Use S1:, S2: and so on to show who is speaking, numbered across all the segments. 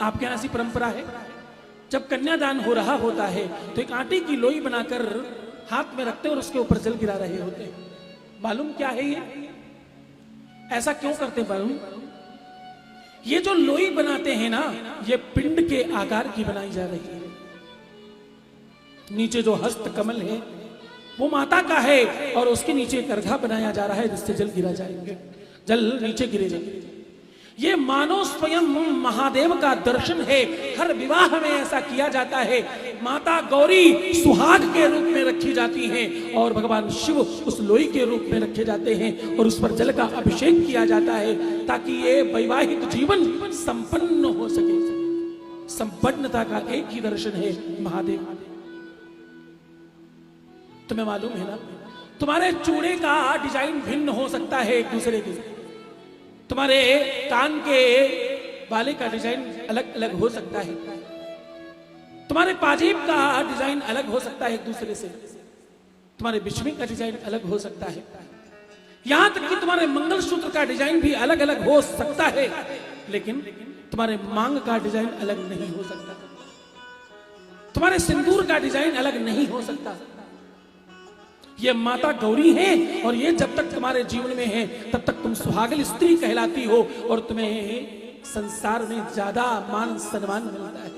S1: आपके यहां ऐसी परंपरा है, जब कन्यादान हो रहा होता है तो एक आटे की लोई बनाकर हाथ में रखते हैं और उसके ऊपर जल गिरा रहे होते हैं। मालूम क्या है ये? ऐसा क्यों करते हैं मालूम? ये जो लोई बनाते हैं ना, ये पिंड के आकार की बनाई जा रही है। नीचे जो हस्त कमल है वो माता का है और उसके नीचे एक अर्घा बनाया जा रहा है जिससे जल गिरा जाएंगे, जल नीचे गिरेगा। ये मानो स्वयं महादेव का दर्शन है। हर विवाह में ऐसा किया जाता है। माता गौरी सुहाग के रूप में रखी जाती हैं और भगवान शिव उस लोई के रूप में रखे जाते हैं और उस पर जल का अभिषेक किया जाता है ताकि ये वैवाहिक जीवन संपन्न हो सके। संपन्नता का एक ही दर्शन है महादेव। तुम्हें मालूम है ना, तुम्हारे चूड़े का डिजाइन भिन्न हो सकता है एक दूसरे के, तुम्हारे कान के बाले का डिजाइन अलग अलग हो सकता है, तुम्हारे पाजेब का डिजाइन अलग हो सकता है एक दूसरे से, तुम्हारे बिछमी का डिजाइन अलग हो सकता है, यहां तक कि तुम्हारे मंगलसूत्र का डिजाइन भी अलग अलग हो सकता है, लेकिन तुम्हारे मांग का डिजाइन अलग नहीं हो सकता, तुम्हारे सिंदूर का डिजाइन अलग नहीं हो सकता। ये माता गौरी है और ये जब तक तुम्हारे जीवन में है तब तक तुम सुहागिन स्त्री कहलाती हो और तुम्हें संसार में ज्यादा मान सम्मान मिलता है।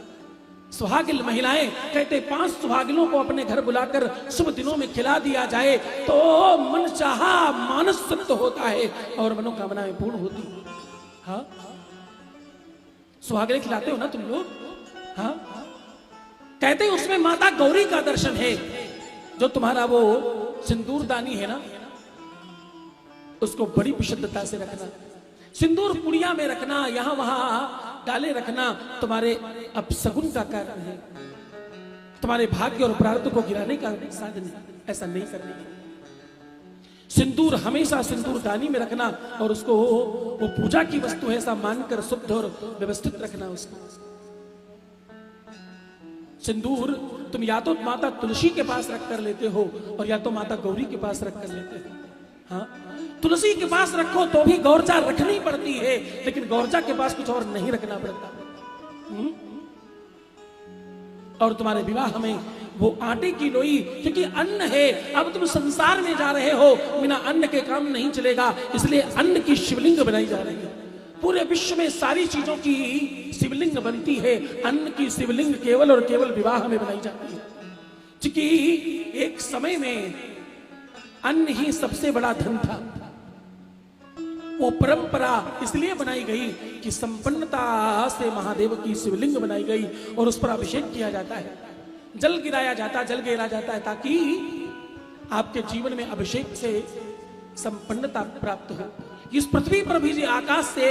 S1: सुहागिन महिलाएं कहते 5 सुहागिनों को अपने घर बुलाकर शुभ दिनों में खिला दिया जाए तो मन चाहा मानस तृप्त होता है और मनोकामनाएं पूर्ण होती है। हाँ, सुहागिन खिलाते हो ना तुम लोग? हाँ, कहते उसमें माता गौरी का दर्शन है। जो तुम्हारा वो सिंदूर दानी है ना, उसको बड़ी विशुद्धता से रखना। सिंदूर पुड़िया में रखना, यहां वहां डाले रखना तुम्हारे अपशगुन का कारण है, तुम्हारे भाग्य और प्रारब्ध को गिराने का साधन है। ऐसा नहीं करना। सिंदूर हमेशा सिंदूर दानी में रखना और उसको वो पूजा की वस्तु है ऐसा मानकर शुद्ध और व्यवस्थित रखना उसको। सिंदूर तुम या तो माता तुलसी के पास रख कर लेते हो और या तो माता गौरी के पास रख कर लेते हो। हाँ, तुलसी के पास रखो तो भी गौरजा रखनी पड़ती है, लेकिन गौरजा के पास कुछ और नहीं रखना पड़ता। और तुम्हारे विवाह में वो आटे की लोई, क्योंकि अन्न है। अब तुम संसार में जा रहे हो, बिना अन्न के काम नहीं चलेगा, इसलिए अन्न की शिवलिंग बनाई जा रही है। पूरे विश्व में सारी चीजों की शिवलिंग बनती है, अन्न की शिवलिंग केवल और केवल विवाह में बनाई जाती है। क्योंकि एक समय में अन्न ही सबसे बड़ा धन था। वो परंपरा इसलिए बनाई गई कि संपन्नता से महादेव की शिवलिंग बनाई गई और उस पर अभिषेक किया जाता है, जल गिराया जाता है, जल गिरा जाता है ताकि आपके जीवन में अभिषेक से संपन्नता प्राप्त हो। इस पृथ्वी पर भी आकाश से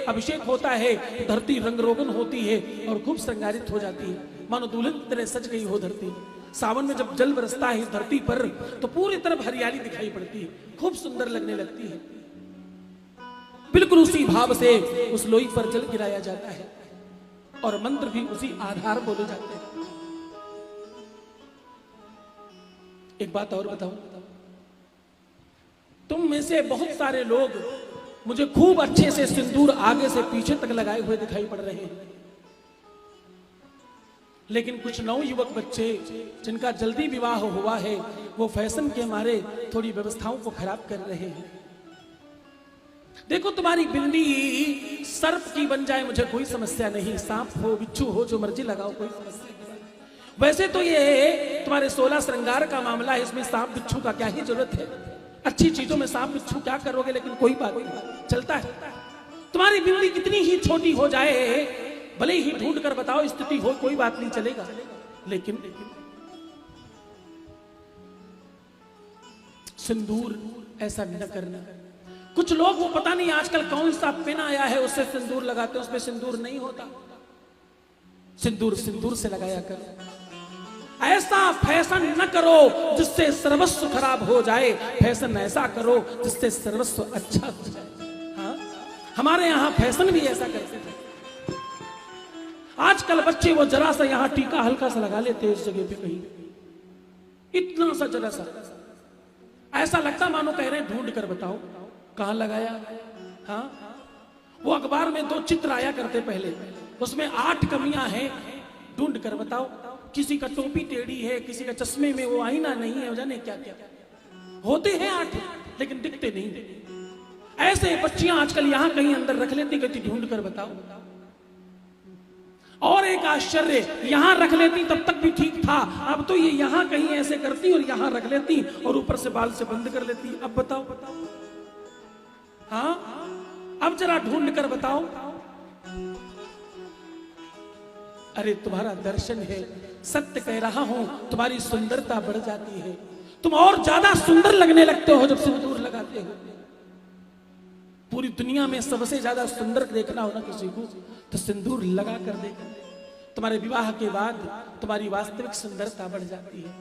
S1: अभिषेक होता है, धरती रंग रोगन होती है और खूब श्रृंगारित हो जाती है, मानो दुल्हन की तरह सज गई हो धरती। सावन में जब जल बरसता है इस धरती पर तो पूरी तरफ हरियाली दिखाई पड़ती है, खूब सुंदर लगने लगती है। बिल्कुल उसी भाव से उस लोई पर जल गिराया जाता है और मंत्र भी उसी आधार बोले जाते हैं। एक बात और बताऊं, तुम में से बहुत सारे लोग मुझे खूब अच्छे से सिंदूर आगे से पीछे तक लगाए हुए दिखाई पड़ रहे हैं, लेकिन कुछ नवयुवक बच्चे जिनका जल्दी विवाह हुआ है वो फैशन के मारे थोड़ी व्यवस्थाओं को खराब कर रहे हैं। देखो, तुम्हारी बिंदी सर्प की बन जाए मुझे कोई समस्या नहीं, सांप हो बिच्छू हो जो मर्जी लगाओ कोई समस्या नहीं। वैसे तो ये तुम्हारे 16 श्रृंगार का मामला है, इसमें सांप बिच्छू का क्या ही जरूरत है। अच्छी चीजों में सांप बिच्छू क्या करोगे, लेकिन कोई बात नहीं, चलता है। तुम्हारी बिंदी कितनी ही छोटी हो जाए, भले ही ढूंढ कर बताओ स्थिति हो, कोई बात नहीं, चलेगा। लेकिन सिंदूर ऐसा न करना। कुछ लोग वो पता नहीं आजकल कौन सा पेन आया है उससे सिंदूर लगाते हैं, उसमें सिंदूर नहीं होता। सिंदूर सिंदूर से लगाया करो। ऐसा फैशन न करो जिससे सर्वस्व खराब हो जाए, फैशन ऐसा करो जिससे सर्वस्व अच्छा हो जाए। हाँ, हमारे यहाँ फैशन भी ऐसा करते थे। आजकल बच्चे वो जरा सा यहाँ टीका हल्का सा लगा लेते हैं इस जगह पे कहीं, इतना सा जरा सा, ऐसा लगता मानो कह रहे हैं ढूंढ कर बताओ कहां लगाया। हाँ, वो अखबार में 2 चित्र आया करते पहले, उसमें 8 कमियां हैं, ढूंढ कर बताओ। किसी का टोपी टेढ़ी है, किसी का चश्मे में वो आईना नहीं है, जाने क्या क्या होते हैं 8, लेकिन दिखते नहीं। ऐसे बच्चियां आजकल यहां कहीं अंदर रख लेती, कहती ढूंढ कर बताओ। और एक आश्चर्य, यहां रख लेती तब तक भी ठीक था, अब तो ये यहां कहीं ऐसे करती और यहां रख लेती और ऊपर से बाल से बंद कर लेती। अब बताओ बताओ, हाँ अब जरा ढूंढ कर बताओ। अरे तुम्हारा दर्शन है, सत्य कह रहा हूं, तुम्हारी सुंदरता बढ़ जाती है, तुम और ज्यादा सुंदर लगने लगते हो जब सिंदूर लगाते हो। पूरी दुनिया में सबसे ज्यादा सुंदर देखना हो ना किसी को, तो सिंदूर लगा कर देखना। तुम्हारे विवाह के बाद तुम्हारी वास्तविक सुंदरता बढ़ जाती है।